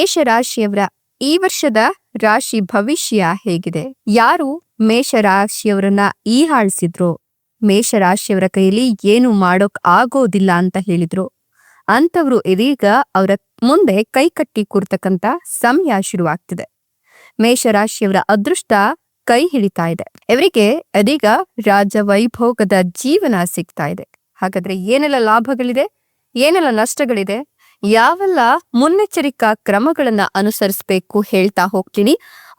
ಮೇಷರಾಶಿಯವರ ಈ ವರ್ಷದ ರಾಶಿ ಭವಿಷ್ಯ ಹೇಗಿದೆ? ಯಾರು ಮೇಷರಾಶಿಯವರನ್ನ ಹೀಯಾಳಿಸಿದ್ರು, ಮೇಷರಾಶಿಯವರ ಕೈಯಲ್ಲಿ ಏನು ಮಾಡೋಕ್ ಆಗೋದಿಲ್ಲ ಅಂತ ಹೇಳಿದ್ರು, ಅಂತವ್ರು ಇದೀಗ ಅವರ ಮುಂದೆ ಕೈ ಕಟ್ಟಿ ಕೂರ್ತಕ್ಕಂತ ಸಮಯ ಶುರುವಾಗ್ತಿದೆ. ಮೇಷರಾಶಿಯವರ ಅದೃಷ್ಟ ಕೈ ಹಿಡಿತಾ ಇದೆ. ಇವರಿಗೆ ಇದೀಗ ರಾಜ ವೈಭೋಗದ ಜೀವನ ಸಿಗ್ತಾ ಇದೆ. ಹಾಗಾದ್ರೆ ಏನೆಲ್ಲ ಲಾಭಗಳಿದೆ, ಏನೆಲ್ಲ ನಷ್ಟಗಳಿದೆ, ಯಾವೆಲ್ಲ ಮುನ್ನೆಚ್ಚರಿಕಾ ಕ್ರಮಗಳನ್ನ ಅನುಸರಿಸಬೇಕು ಹೇಳ್ತಾ ಹೋಗ್ತೀನಿ.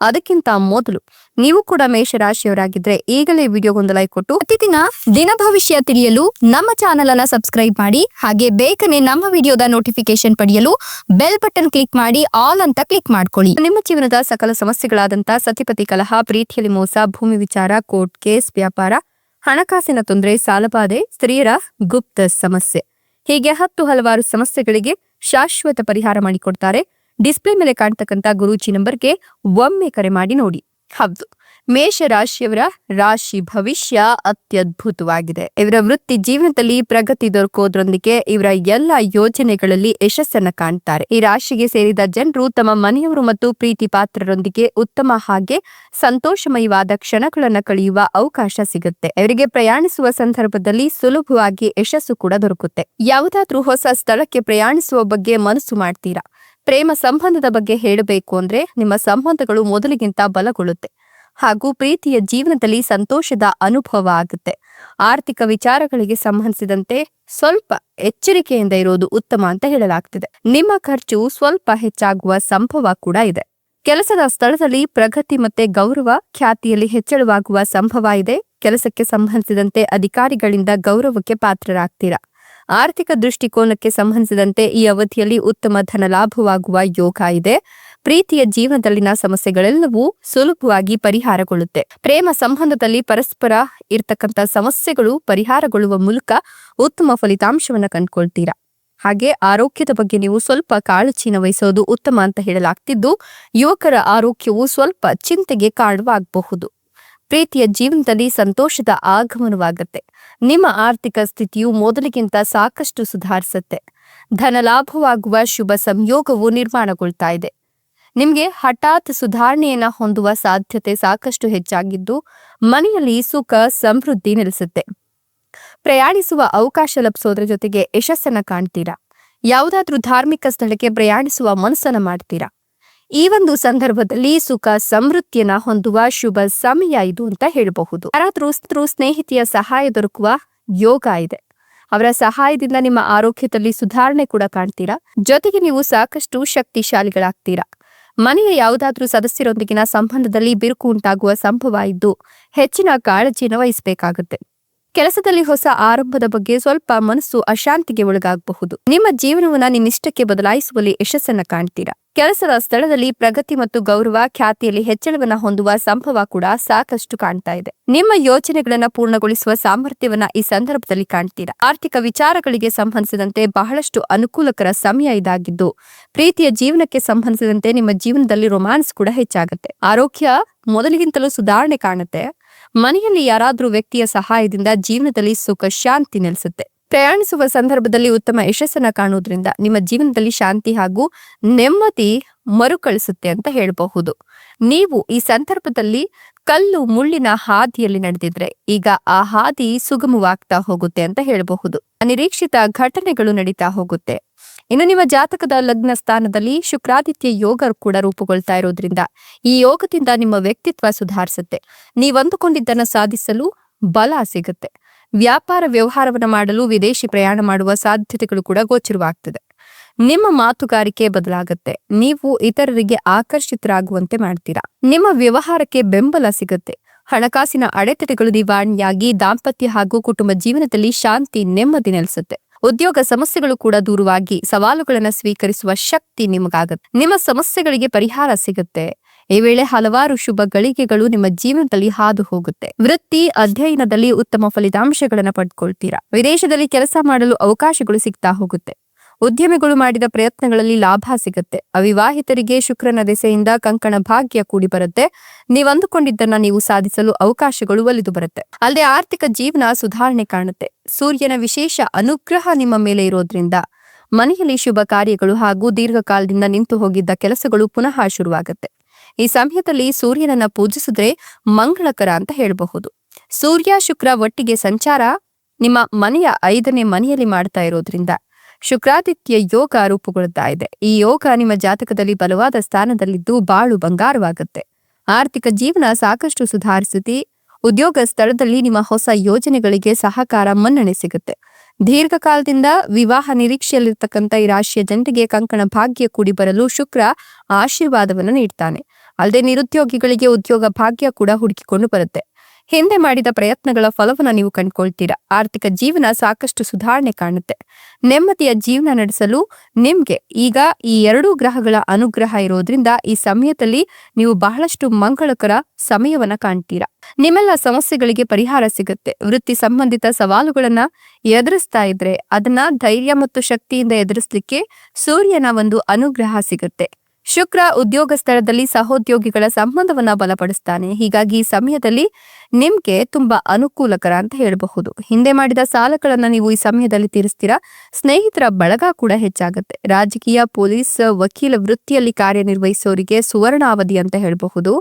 ಅದಕ್ಕಿಂತ ಮೊದಲು ನೀವು ಕೂಡ ಮೇಷರಾಶಿಯವರಾಗಿದ್ರೆ ಈಗಲೇ ವಿಡಿಯೋಗೊಂದು ಲೈಕ್ ಕೊಟ್ಟು ಪ್ರತಿದಿನ ದಿನ ಭವಿಷ್ಯ ತಿಳಿಯಲು ನಮ್ಮ ಚಾನೆಲ್ ಅನ್ನ ಸಬ್ಸ್ಕ್ರೈಬ್ ಮಾಡಿ. ಹಾಗೆ ಬೇಗನೆ ನಮ್ಮ ವಿಡಿಯೋದ ನೋಟಿಫಿಕೇಶನ್ ಪಡೆಯಲು ಬೆಲ್ ಬಟನ್ ಕ್ಲಿಕ್ ಮಾಡಿ ಆಲ್ ಅಂತ ಕ್ಲಿಕ್ ಮಾಡ್ಕೊಳ್ಳಿ. ನಿಮ್ಮ ಜೀವನದ ಸಕಲ ಸಮಸ್ಯೆಗಳಾದಂತ ಸತಿಪತಿ ಕಲಹ, ಪ್ರೀತಿಯಲ್ಲಿ ಮೋಸ, ಭೂಮಿ ವಿಚಾರ, ಕೋರ್ಟ್ ಕೇಸ್, ವ್ಯಾಪಾರ, ಹಣಕಾಸಿನ ತೊಂದರೆ, ಸಾಲಬಾಧೆ, ಸ್ತ್ರೀಯರ ಗುಪ್ತ ಸಮಸ್ಯೆ, ಹೀಗೆ ಹಲವಾರು ಸಮಸ್ಯೆಗಳಿಗೆ ಶಾಶ್ವತ ಪರಿಹಾರ ಮಾಡಿಕೊಡ್ತಾರೆ. ಡಿಸ್ಪ್ಲೇ ಮೇಲೆ ಕಾಣ್ತಕ್ಕಂತ ಗುರೂಜಿ ನಂಬರ್ಗೆ ಒಮ್ಮೆ ಕರೆ ಮಾಡಿ ನೋಡಿ. ಹೌದು, ಮೇಷರಾಶಿಯವರ ರಾಶಿ ಭವಿಷ್ಯ ಅತ್ಯದ್ಭುತವಾಗಿದೆ. ಇವರ ವೃತ್ತಿ ಜೀವನದಲ್ಲಿ ಪ್ರಗತಿ ದೊರಕೋದ್ರೊಂದಿಗೆ ಇವರ ಎಲ್ಲ ಯೋಜನೆಗಳಲ್ಲಿ ಯಶಸ್ಸನ್ನ ಕಾಣ್ತಾರೆ. ಈ ರಾಶಿಗೆ ಸೇರಿದ ಜನರು ತಮ್ಮ ಮನೆಯವರು ಮತ್ತು ಪ್ರೀತಿ ಪಾತ್ರರೊಂದಿಗೆ ಉತ್ತಮ ಹಾಗೆ ಸಂತೋಷಮಯವಾದ ಕ್ಷಣಗಳನ್ನ ಕಳೆಯುವ ಅವಕಾಶ ಸಿಗುತ್ತೆ. ಇವರಿಗೆ ಪ್ರಯಾಣಿಸುವ ಸಂದರ್ಭದಲ್ಲಿ ಸುಲಭವಾಗಿ ಯಶಸ್ಸು ಕೂಡ ದೊರಕುತ್ತೆ. ಯಾವುದಾದ್ರೂ ಹೊಸ ಸ್ಥಳಕ್ಕೆ ಪ್ರಯಾಣಿಸುವ ಬಗ್ಗೆ ಮನಸ್ಸು ಮಾಡ್ತೀರಾ? ಪ್ರೇಮ ಸಂಬಂಧದ ಬಗ್ಗೆ ಹೇಳಬೇಕು ಅಂದ್ರೆ ನಿಮ್ಮ ಸಂಬಂಧಗಳು ಮೊದಲಿಗಿಂತ ಬಲಗೊಳ್ಳುತ್ತೆ ಹಾಗೂ ಪ್ರೀತಿಯ ಜೀವನದಲ್ಲಿ ಸಂತೋಷದ ಅನುಭವ ಆಗುತ್ತೆ. ಆರ್ಥಿಕ ವಿಚಾರಗಳಿಗೆ ಸಂಬಂಧಿಸಿದಂತೆ ಸ್ವಲ್ಪ ಎಚ್ಚರಿಕೆಯಿಂದ ಇರೋದು ಉತ್ತಮ ಅಂತ ಹೇಳಲಾಗ್ತಿದೆ. ನಿಮ್ಮ ಖರ್ಚು ಸ್ವಲ್ಪ ಹೆಚ್ಚಾಗುವ ಸಂಭವ ಕೂಡ ಇದೆ. ಕೆಲಸದ ಸ್ಥಳದಲ್ಲಿ ಪ್ರಗತಿ ಮತ್ತೆ ಗೌರವ ಖ್ಯಾತಿಯಲ್ಲಿ ಹೆಚ್ಚಳವಾಗುವ ಸಂಭವ ಇದೆ. ಕೆಲಸಕ್ಕೆ ಸಂಬಂಧಿಸಿದಂತೆ ಅಧಿಕಾರಿಗಳಿಂದ ಗೌರವಕ್ಕೆ ಪಾತ್ರರಾಗ್ತೀರಾ. ಆರ್ಥಿಕ ದೃಷ್ಟಿಕೋನಕ್ಕೆ ಸಂಬಂಧಿಸಿದಂತೆ ಈ ಅವಧಿಯಲ್ಲಿ ಉತ್ತಮ ಧನ ಲಾಭವಾಗುವ ಯೋಗ ಇದೆ. ಪ್ರೀತಿಯ ಜೀವನದಲ್ಲಿನ ಸಮಸ್ಯೆಗಳೆಲ್ಲವೂ ಸುಲಭವಾಗಿ ಪರಿಹಾರಗೊಳ್ಳುತ್ತೆ. ಪ್ರೇಮ ಸಂಬಂಧದಲ್ಲಿ ಪರಸ್ಪರ ಇರ್ತಕ್ಕಂಥ ಸಮಸ್ಯೆಗಳು ಪರಿಹಾರಗೊಳ್ಳುವ ಮೂಲಕ ಉತ್ತಮ ಫಲಿತಾಂಶವನ್ನ ಕಂಡುಕೊಳ್ತೀರಾ. ಹಾಗೆ ಆರೋಗ್ಯದ ಬಗ್ಗೆ ನೀವು ಸ್ವಲ್ಪ ಕಾಳಜಿನ ವಹಿಸೋದು ಉತ್ತಮ ಅಂತ ಹೇಳಲಾಗ್ತಿದ್ದು, ಯುವಕರ ಆರೋಗ್ಯವು ಸ್ವಲ್ಪ ಚಿಂತೆಗೆ ಕಾರಣವಾಗಬಹುದು. ಪ್ರೀತಿಯ ಜೀವನದಲ್ಲಿ ಸಂತೋಷದ ಆಗಮನವಾಗುತ್ತೆ. ನಿಮ್ಮ ಆರ್ಥಿಕ ಸ್ಥಿತಿಯು ಮೊದಲಿಗಿಂತ ಸಾಕಷ್ಟು ಸುಧಾರಿಸುತ್ತೆ. ಧನ ಲಾಭವಾಗುವ ಶುಭ ಸಂಯೋಗವು ನಿರ್ಮಾಣಗೊಳ್ತಾ ಇದೆ. ನಿಮ್ಗೆ ಹಠಾತ್ ಸುಧಾರಣೆಯನ್ನ ಹೊಂದುವ ಸಾಧ್ಯತೆ ಸಾಕಷ್ಟು ಹೆಚ್ಚಾಗಿದ್ದು, ಮನೆಯಲ್ಲಿ ಸುಖ ಸಮೃದ್ಧಿ ನೆಲೆಸುತ್ತೆ. ಪ್ರಯಾಣಿಸುವ ಅವಕಾಶ ಲಭಿಸೋದ್ರ ಜೊತೆಗೆ ಯಶಸ್ಸನ್ನ ಕಾಣ್ತೀರಾ. ಯಾವುದಾದ್ರೂ ಧಾರ್ಮಿಕ ಸ್ಥಳಕ್ಕೆ ಪ್ರಯಾಣಿಸುವ ಮನಸ್ಸನ್ನ ಮಾಡ್ತೀರಾ. ಈ ಒಂದು ಸಂದರ್ಭದಲ್ಲಿ ಸುಖ ಸಮೃದ್ಧಿಯನ್ನ ಹೊಂದುವ ಶುಭ ಸಮಯ ಇದು ಅಂತ ಹೇಳಬಹುದು. ಯಾರಾದ್ರೂ ಸ್ನೇಹಿತೆಯ ಸಹಾಯ ದೊರಕುವ ಯೋಗ ಇದೆ. ಅವರ ಸಹಾಯದಿಂದ ನಿಮ್ಮ ಆರೋಗ್ಯದಲ್ಲಿ ಸುಧಾರಣೆ ಕೂಡ ಕಾಣ್ತೀರಾ. ಜೊತೆಗೆ ನೀವು ಸಾಕಷ್ಟು ಶಕ್ತಿಶಾಲಿಗಳಾಗ್ತೀರಾ. ಮನೆಯ ಯಾವುದಾದ್ರೂ ಸದಸ್ಯರೊಂದಿಗಿನ ಸಂಬಂಧದಲ್ಲಿ ಬಿರುಕು ಉಂಟಾಗುವ ಸಂಭವ ಇದ್ದು ಹೆಚ್ಚಿನ ಕಾಳಜಿಯನ್ನು ವಹಿಸಬೇಕಾಗುತ್ತೆ. ಕೆಲಸದಲ್ಲಿ ಹೊಸ ಆರಂಭದ ಬಗ್ಗೆ ಸ್ವಲ್ಪ ಮನಸ್ಸು ಅಶಾಂತಿಗೆ ಒಳಗಾಗಬಹುದು. ನಿಮ್ಮ ಜೀವನವನ್ನ ನಿನ್ನಿಷ್ಟಕ್ಕೆ ಬದಲಾಯಿಸುವಲ್ಲಿ ಯಶಸ್ಸನ್ನ ಕಾಣ್ತೀರಾ. ಕೆಲಸದ ಸ್ಥಳದಲ್ಲಿ ಪ್ರಗತಿ ಮತ್ತು ಗೌರವ ಖ್ಯಾತಿಯಲ್ಲಿ ಹೆಚ್ಚಳವನ್ನ ಹೊಂದುವ ಸಂಭವ ಕೂಡ ಸಾಕಷ್ಟು ಕಾಣ್ತಾ ಇದೆ. ನಿಮ್ಮ ಯೋಜನೆಗಳನ್ನ ಪೂರ್ಣಗೊಳಿಸುವ ಸಾಮರ್ಥ್ಯವನ್ನ ಈ ಸಂದರ್ಭದಲ್ಲಿ ಕಾಣ್ತೀರಾ. ಆರ್ಥಿಕ ವಿಚಾರಗಳಿಗೆ ಸಂಬಂಧಿಸಿದಂತೆ ಬಹಳಷ್ಟು ಅನುಕೂಲಕರ ಸಮಯ ಇದಾಗಿದ್ದು, ಪ್ರೀತಿಯ ಜೀವನಕ್ಕೆ ಸಂಬಂಧಿಸಿದಂತೆ ನಿಮ್ಮ ಜೀವನದಲ್ಲಿ ರೊಮ್ಯಾನ್ಸ್ ಕೂಡ ಹೆಚ್ಚಾಗುತ್ತೆ. ಆರೋಗ್ಯ ಮೊದಲಿಗಿಂತಲೂ ಸುಧಾರಣೆ ಕಾಣುತ್ತೆ. ಮನೆಯಲ್ಲಿ ಯಾರಾದ್ರೂ ವ್ಯಕ್ತಿಯ ಸಹಾಯದಿಂದ ಜೀವನದಲ್ಲಿ ಸುಖ ಶಾಂತಿ ನೆಲೆಸುತ್ತೆ. ಪ್ರಯಾಣಿಸುವ ಸಂದರ್ಭದಲ್ಲಿ ಉತ್ತಮ ಯಶಸ್ಸನ್ನ ಕಾಣುವುದರಿಂದ ನಿಮ್ಮ ಜೀವನದಲ್ಲಿ ಶಾಂತಿ ಹಾಗೂ ನೆಮ್ಮದಿ ಮರುಕಳಿಸುತ್ತೆ ಅಂತ ಹೇಳಬಹುದು. ನೀವು ಈ ಸಂದರ್ಭದಲ್ಲಿ ಕಲ್ಲು ಮುಳ್ಳಿನ ಹಾದಿಯಲ್ಲಿ ನಡೆದಿದ್ರೆ ಈಗ ಆ ಹಾದಿ ಸುಗಮವಾಗ್ತಾ ಹೋಗುತ್ತೆ ಅಂತ ಹೇಳಬಹುದು. ಅನಿರೀಕ್ಷಿತ ಘಟನೆಗಳು ನಡೀತಾ ಹೋಗುತ್ತೆ. ಇನ್ನು ನಿಮ್ಮ ಜಾತಕದ ಲಗ್ನ ಸ್ಥಾನದಲ್ಲಿ ಶುಕ್ರಾದಿತ್ಯ ಯೋಗ ಕೂಡ ರೂಪುಗೊಳ್ತಾ ಇರೋದ್ರಿಂದ ಈ ಯೋಗದಿಂದ ನಿಮ್ಮ ವ್ಯಕ್ತಿತ್ವ ಸುಧಾರಿಸುತ್ತೆ. ನೀವಂದುಕೊಂಡಿದ್ದನ್ನು ಸಾಧಿಸಲು ಬಲ ಸಿಗುತ್ತೆ. ವ್ಯಾಪಾರ ವ್ಯವಹಾರವನ್ನ ಮಾಡಲು ವಿದೇಶಿ ಪ್ರಯಾಣ ಮಾಡುವ ಸಾಧ್ಯತೆಗಳು ಕೂಡ ಗೋಚರವಾಗ್ತದೆ. ನಿಮ್ಮ ಮಾತುಗಾರಿಕೆ ಬದಲಾಗುತ್ತೆ. ನೀವು ಇತರರಿಗೆ ಆಕರ್ಷಿತರಾಗುವಂತೆ ಮಾಡ್ತೀರಾ. ನಿಮ್ಮ ವ್ಯವಹಾರಕ್ಕೆ ಬೆಂಬಲ ಸಿಗುತ್ತೆ. ಹಣಕಾಸಿನ ಅಡೆತಡೆಗಳು ನಿವಾರಣೆಯಾಗಿ ದಾಂಪತ್ಯ ಹಾಗೂ ಕುಟುಂಬ ಜೀವನದಲ್ಲಿ ಶಾಂತಿ ನೆಮ್ಮದಿ ನೆಲೆಸುತ್ತೆ. ಉದ್ಯೋಗ ಸಮಸ್ಯೆಗಳು ಕೂಡ ದೂರವಾಗಿ ಸವಾಲುಗಳನ್ನು ಸ್ವೀಕರಿಸುವ ಶಕ್ತಿ ನಿಮಗಾಗುತ್ತೆ. ನಿಮ್ಮ ಸಮಸ್ಯೆಗಳಿಗೆ ಪರಿಹಾರ ಸಿಗುತ್ತೆ. ಈ ವೇಳೆ ಹಲವಾರು ಶುಭ ಗಳಿಗೆಗಳು ನಿಮ್ಮ ಜೀವನದಲ್ಲಿ ಹಾದು ಹೋಗುತ್ತೆ. ವೃತ್ತಿ ಅಧ್ಯಯನದಲ್ಲಿ ಉತ್ತಮ ಫಲಿತಾಂಶಗಳನ್ನು ಪಡ್ಕೊಳ್ತೀರಾ. ವಿದೇಶದಲ್ಲಿ ಕೆಲಸ ಮಾಡಲು ಅವಕಾಶಗಳು ಸಿಗ್ತಾ ಹೋಗುತ್ತೆ. ಉದ್ಯಮಿಗಳು ಮಾಡಿದ ಪ್ರಯತ್ನಗಳಲ್ಲಿ ಲಾಭ ಸಿಗುತ್ತೆ. ಅವಿವಾಹಿತರಿಗೆ ಶುಕ್ರನ ದೆಸೆಯಿಂದ ಕಂಕಣ ಭಾಗ್ಯ ಕೂಡಿ ಬರುತ್ತೆ. ನೀವಂದುಕೊಂಡಿದ್ದನ್ನ ನೀವು ಸಾಧಿಸಲು ಅವಕಾಶಗಳು ಒಲಿದು ಬರುತ್ತೆ. ಅಲ್ಲದೆ ಆರ್ಥಿಕ ಜೀವನ ಸುಧಾರಣೆ ಕಾಣುತ್ತೆ. ಸೂರ್ಯನ ವಿಶೇಷ ಅನುಗ್ರಹ ನಿಮ್ಮ ಮೇಲೆ ಇರೋದ್ರಿಂದ ಮನೆಯಲ್ಲಿ ಶುಭ ಕಾರ್ಯಗಳು ಹಾಗೂ ದೀರ್ಘಕಾಲದಿಂದ ನಿಂತು ಹೋಗಿದ್ದ ಕೆಲಸಗಳು ಪುನಃ ಶುರುವಾಗುತ್ತೆ. ಈ ಸಮಯದಲ್ಲಿ ಸೂರ್ಯನನ್ನ ಪೂಜಿಸಿದ್ರೆ ಮಂಗಳಕರ ಅಂತ ಹೇಳಬಹುದು. ಸೂರ್ಯ ಶುಕ್ರ ಒಟ್ಟಿಗೆ ಸಂಚಾರ ನಿಮ್ಮ ಮನೆಯ 5ನೇ ಮನೆಯಲ್ಲಿ ಮಾಡ್ತಾ ಇರೋದ್ರಿಂದ ಶುಕ್ರಾದಿತ್ಯ ಯೋಗ ರೂಪುಗೊಳ್ಳುತ್ತಾ ಇದೆ. ಈ ಯೋಗ ನಿಮ್ಮ ಜಾತಕದಲ್ಲಿ ಬಲವಾದ ಸ್ಥಾನದಲ್ಲಿದ್ದು ಬಾಳು ಬಂಗಾರವಾಗುತ್ತೆ. ಆರ್ಥಿಕ ಜೀವನ ಸಾಕಷ್ಟು ಸುಧಾರಿಸುತ್ತೆ. ಉದ್ಯೋಗ ಸ್ಥಳದಲ್ಲಿ ನಿಮ್ಮ ಹೊಸ ಯೋಜನೆಗಳಿಗೆ ಸಹಕಾರ ಮನ್ನಣೆ ಸಿಗುತ್ತೆ. ದೀರ್ಘಕಾಲದಿಂದ ವಿವಾಹ ನಿರೀಕ್ಷೆಯಲ್ಲಿರ್ತಕ್ಕಂಥ ಈ ರಾಶಿಯ ಜನರಿಗೆ ಕಂಕಣ ಭಾಗ್ಯ ಕೂಡಿ ಬರಲು ಶುಕ್ರ ಆಶೀರ್ವಾದವನ್ನು ನೀಡ್ತಾನೆ. ಅಲ್ಲದೆ ನಿರುದ್ಯೋಗಿಗಳಿಗೆ ಉದ್ಯೋಗ ಭಾಗ್ಯ ಕೂಡ ಹುಡುಕಿಕೊಂಡು ಬರುತ್ತೆ. ಹಿಂದೆ ಮಾಡಿದ ಪ್ರಯತ್ನಗಳ ಫಲವನ್ನ ನೀವು ಕಂಡುಕೊಳ್ತೀರಾ. ಆರ್ಥಿಕ ಜೀವನ ಸಾಕಷ್ಟು ಸುಧಾರಣೆ ಕಾಣುತ್ತೆ. ನೆಮ್ಮದಿಯ ಜೀವನ ನಡೆಸಲು ನಿಮ್ಗೆ ಈಗ ಈ 2 ಗ್ರಹಗಳ ಅನುಗ್ರಹ ಇರೋದ್ರಿಂದ ಈ ಸಮಯದಲ್ಲಿ ನೀವು ಬಹಳಷ್ಟು ಮಂಗಳಕರ ಸಮಯವನ್ನ ಕಾಣ್ತೀರಾ. ನಿಮ್ಮೆಲ್ಲ ಸಮಸ್ಯೆಗಳಿಗೆ ಪರಿಹಾರ ಸಿಗುತ್ತೆ. ವೃತ್ತಿ ಸಂಬಂಧಿತ ಸವಾಲುಗಳನ್ನ ಎದುರಿಸ್ತಾ ಇದ್ರೆ ಅದನ್ನ ಧೈರ್ಯ ಮತ್ತು ಶಕ್ತಿಯಿಂದ ಎದುರಿಸಲಿಕ್ಕೆ ಸೂರ್ಯನ ಒಂದು ಅನುಗ್ರಹ ಸಿಗುತ್ತೆ. ಶುಕ್ರ ಉದ್ಯೋಗ ಸ್ಥಳದಲ್ಲಿ ಸಹೋದ್ಯೋಗಿಗಳ ಸಂಬಂಧವನ್ನ ಬಲಪಡಿಸ್ತಾನೆ. ಹೀಗಾಗಿ ಈ ಸಮಯದಲ್ಲಿ ನಿಮ್ಗೆ ತುಂಬಾ ಅನುಕೂಲಕರ ಅಂತ ಹೇಳಬಹುದು. ಹಿಂದೆ ಮಾಡಿದ ಸಾಲಗಳನ್ನ ನೀವು ಈ ಸಮಯದಲ್ಲಿ ತೀರಿಸ್ತೀರಾ. ಸ್ನೇಹಿತರ ಬಳಗ ಕೂಡ ಹೆಚ್ಚಾಗುತ್ತೆ. ರಾಜಕೀಯ, ಪೊಲೀಸ್, ವಕೀಲ ವೃತ್ತಿಯಲ್ಲಿ ಕಾರ್ಯನಿರ್ವಹಿಸೋರಿಗೆ ಸುವರ್ಣ ಅವಧಿ ಅಂತ ಹೇಳಬಹುದು.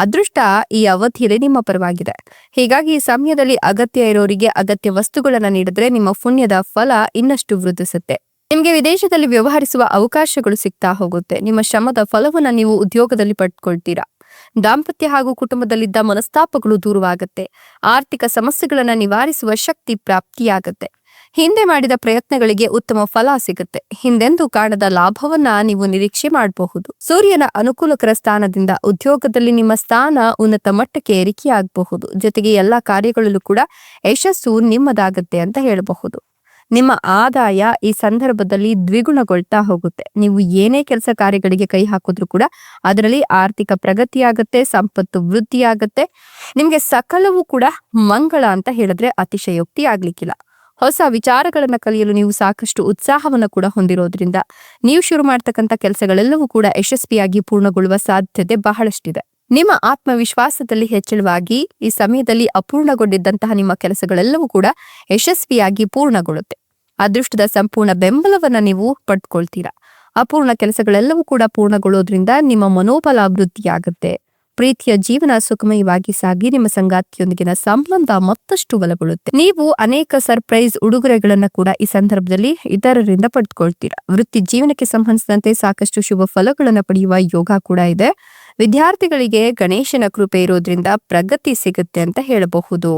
ಅದೃಷ್ಟ ಈ ಅವಧಿಯಲ್ಲಿ ನಿಮ್ಮ ಪರವಾಗಿದೆ. ಹೀಗಾಗಿ ಈ ಸಮಯದಲ್ಲಿ ಅಗತ್ಯ ಇರೋರಿಗೆ ಅಗತ್ಯ ವಸ್ತುಗಳನ್ನ ನೀಡಿದ್ರೆ ನಿಮ್ಮ ಪುಣ್ಯದ ಫಲ ಇನ್ನಷ್ಟು ವೃದ್ಧಿಸುತ್ತೆ. ನಿಮ್ಗೆ ವಿದೇಶದಲ್ಲಿ ವ್ಯವಹರಿಸುವ ಅವಕಾಶಗಳು ಸಿಗ್ತಾ ಹೋಗುತ್ತೆ. ನಿಮ್ಮ ಶ್ರಮದ ಫಲವನ್ನ ನೀವು ಉದ್ಯೋಗದಲ್ಲಿ ಪಡ್ಕೊಳ್ತೀರಾ. ದಾಂಪತ್ಯ ಹಾಗೂ ಕುಟುಂಬದಲ್ಲಿದ್ದ ಮನಸ್ತಾಪಗಳು ದೂರವಾಗುತ್ತೆ. ಆರ್ಥಿಕ ಸಮಸ್ಯೆಗಳನ್ನ ನಿವಾರಿಸುವ ಶಕ್ತಿ ಪ್ರಾಪ್ತಿಯಾಗುತ್ತೆ. ಹಿಂದೆ ಮಾಡಿದ ಪ್ರಯತ್ನಗಳಿಗೆ ಉತ್ತಮ ಫಲ ಸಿಗುತ್ತೆ. ಹಿಂದೆಂದೂ ಕಾಣದ ಲಾಭವನ್ನ ನೀವು ನಿರೀಕ್ಷೆ ಮಾಡಬಹುದು. ಸೂರ್ಯನ ಅನುಕೂಲಕರ ಸ್ಥಾನದಿಂದ ಉದ್ಯೋಗದಲ್ಲಿ ನಿಮ್ಮ ಸ್ಥಾನ ಉನ್ನತ ಮಟ್ಟಕ್ಕೆ ಏರಿಕೆಯಾಗಬಹುದು. ಜೊತೆಗೆ ಎಲ್ಲಾ ಕಾರ್ಯಗಳಲ್ಲೂ ಕೂಡ ಯಶಸ್ಸು ನಿಮ್ಮದಾಗುತ್ತೆ ಅಂತ ಹೇಳಬಹುದು. ನಿಮ್ಮ ಆದಾಯ ಈ ಸಂದರ್ಭದಲ್ಲಿ ದ್ವಿಗುಣಗೊಳ್ತಾ ಹೋಗುತ್ತೆ. ನೀವು ಏನೇ ಕೆಲಸ ಕಾರ್ಯಗಳಿಗೆ ಕೈ ಹಾಕಿದ್ರು ಕೂಡ ಅದರಲ್ಲಿ ಆರ್ಥಿಕ ಪ್ರಗತಿಯಾಗುತ್ತೆ, ಸಂಪತ್ತು ವೃದ್ಧಿಯಾಗುತ್ತೆ. ನಿಮ್ಗೆ ಸಕಲವೂ ಕೂಡ ಮಂಗಳ ಅಂತ ಹೇಳಿದ್ರೆ ಅತಿಶಯೋಕ್ತಿ ಆಗ್ಲಿಕ್ಕಿಲ್ಲ. ಹೊಸ ವಿಚಾರಗಳನ್ನ ಕಲಿಯಲು ನೀವು ಸಾಕಷ್ಟು ಉತ್ಸಾಹವನ್ನ ಕೂಡ ಹೊಂದಿರೋದ್ರಿಂದ ನೀವು ಶುರು ಮಾಡ್ತಕ್ಕಂಥ ಕೆಲಸಗಳೆಲ್ಲವೂ ಕೂಡ ಯಶಸ್ವಿಯಾಗಿ ಪೂರ್ಣಗೊಳ್ಳುವ ಸಾಧ್ಯತೆ ಬಹಳಷ್ಟಿದೆ. ನಿಮ್ಮ ಆತ್ಮವಿಶ್ವಾಸದಲ್ಲಿ ಹೆಚ್ಚಳವಾಗಿ ಈ ಸಮಯದಲ್ಲಿ ಅಪೂರ್ಣಗೊಂಡಿದ್ದಂತಹ ನಿಮ್ಮ ಕೆಲಸಗಳೆಲ್ಲವೂ ಕೂಡ ಯಶಸ್ವಿಯಾಗಿ ಪೂರ್ಣಗೊಳ್ಳುತ್ತೆ. ಅದೃಷ್ಟದ ಸಂಪೂರ್ಣ ಬೆಂಬಲವನ್ನ ನೀವು ಪಡ್ಕೊಳ್ತೀರಾ. ಅಪೂರ್ಣ ಕೆಲಸಗಳೆಲ್ಲವೂ ಕೂಡ ಪೂರ್ಣಗೊಳ್ಳೋದ್ರಿಂದ ನಿಮ್ಮ ಮನೋಬಲ ವೃದ್ಧಿಯಾಗುತ್ತೆ. ಪ್ರೀತಿಯ ಜೀವನ ಸುಖಮಯವಾಗಿ ಸಾಗಿ ನಿಮ್ಮ ಸಂಗಾತಿಯೊಂದಿಗಿನ ಸಂಬಂಧ ಮತ್ತಷ್ಟು ಬಲಗೊಳ್ಳುತ್ತೆ. ನೀವು ಅನೇಕ ಸರ್ಪ್ರೈಸ್ ಉಡುಗೊರೆಗಳನ್ನ ಕೂಡ ಈ ಸಂದರ್ಭದಲ್ಲಿ ಇತರರಿಂದ ಪಡೆದುಕೊಳ್ತೀರಾ. ವೃತ್ತಿ ಜೀವನಕ್ಕೆ ಸಂಬಂಧಿಸಿದಂತೆ ಸಾಕಷ್ಟು ಶುಭ ಫಲಗಳನ್ನ ಪಡೆಯುವ ಯೋಗ ಕೂಡ ಇದೆ. ವಿದ್ಯಾರ್ಥಿಗಳಿಗೆ ಗಣೇಶನ ಕೃಪೆ ಇರೋದ್ರಿಂದ ಪ್ರಗತಿ ಸಿಗುತ್ತೆ ಅಂತ ಹೇಳಬಹುದು.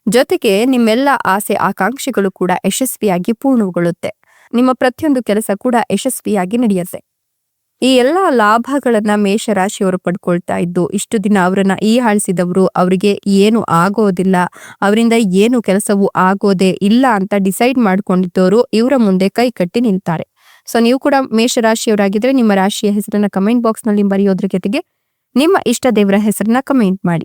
ಜೊತೆಗೆ ನಿಮ್ಮೆಲ್ಲ ಆಸೆ ಆಕಾಂಕ್ಷೆಗಳು ಕೂಡ ಯಶಸ್ವಿಯಾಗಿ ಪೂರ್ಣಗೊಳ್ಳುತ್ತೆ. ನಿಮ್ಮ ಪ್ರತಿಯೊಂದು ಕೆಲಸ ಕೂಡ ಯಶಸ್ವಿಯಾಗಿ ನಡೆಯುತ್ತೆ. ಈ ಎಲ್ಲಾ ಲಾಭಗಳನ್ನ ಮೇಷರಾಶಿಯವರು ಪಡ್ಕೊಳ್ತಾ ಇದ್ದು, ಇಷ್ಟು ದಿನ ಅವರನ್ನ ಹೀಯಾಳಿಸಿದವರು ಅವರಿಗೆ ಏನು ಆಗೋದಿಲ್ಲ, ಅವರಿಂದ ಏನು ಕೆಲಸವೂ ಆಗೋದೇ ಇಲ್ಲ ಅಂತ ಡಿಸೈಡ್ ಮಾಡ್ಕೊಂಡಿದ್ದವರು ಇವರ ಮುಂದೆ ಕೈ ಕಟ್ಟಿ ನಿಲ್ತಾರೆ. ಸೊ ನೀವು ಕೂಡ ಮೇಷರಾಶಿಯವರಾಗಿದ್ರೆ ನಿಮ್ಮ ರಾಶಿಯ ಹೆಸರನ್ನ ಕಮೆಂಟ್ ಬಾಕ್ಸ್ ನಲ್ಲಿ ಬರೆಯೋದ್ರ ಜೊತೆಗೆ ನಿಮ್ಮ ಇಷ್ಟ ದೇವರ ಹೆಸರನ್ನ ಕಮೆಂಟ್ ಮಾಡಿ.